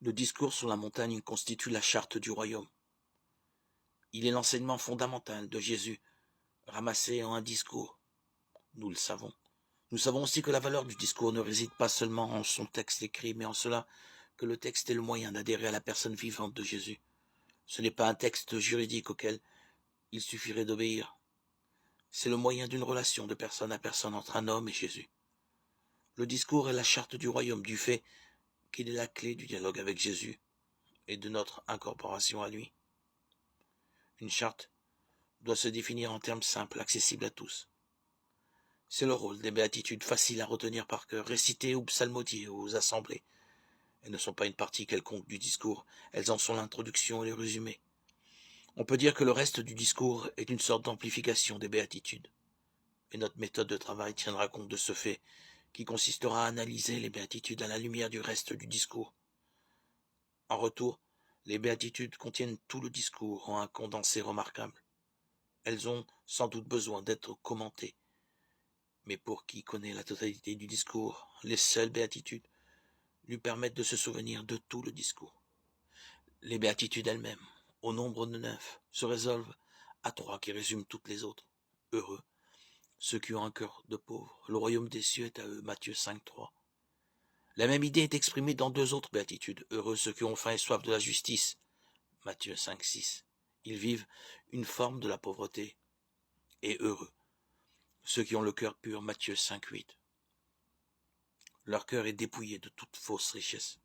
Le discours sur la montagne constitue la charte du royaume. Il est l'enseignement fondamental de Jésus, ramassé en un discours. Nous le savons. Nous savons aussi que la valeur du discours ne réside pas seulement en son texte écrit, mais en cela que le texte est le moyen d'adhérer à la personne vivante de Jésus. Ce n'est pas un texte juridique auquel il suffirait d'obéir. C'est le moyen d'une relation de personne à personne entre un homme et Jésus. Le discours est la charte du royaume, du fait qu'il est la clé du dialogue avec Jésus et de notre incorporation à lui. Une charte doit se définir en termes simples, accessibles à tous. C'est le rôle des béatitudes faciles à retenir par cœur, récitées ou psalmodiées aux assemblées. Elles ne sont pas une partie quelconque du discours, elles en sont l'introduction et le résumé. On peut dire que le reste du discours est une sorte d'amplification des béatitudes. Et notre méthode de travail tiendra compte de ce fait, qui consistera à analyser les béatitudes à la lumière du reste du discours. En retour, les béatitudes contiennent tout le discours en un condensé remarquable. Elles ont sans doute besoin d'être commentées. Mais pour qui connaît la totalité du discours, les seules béatitudes lui permettent de se souvenir de tout le discours. Les béatitudes elles-mêmes, au nombre de 9, se résolvent à 3 qui résument toutes les autres. Heureux ceux qui ont un cœur de pauvre, le royaume des cieux est à eux, Matthieu 5, 3. La même idée est exprimée dans 2 autres béatitudes. Heureux ceux qui ont faim et soif de la justice, Matthieu 5, 6. Ils vivent une forme de la pauvreté. Et heureux ceux qui ont le cœur pur, Matthieu 5, 8. Leur cœur est dépouillé de toute fausse richesse.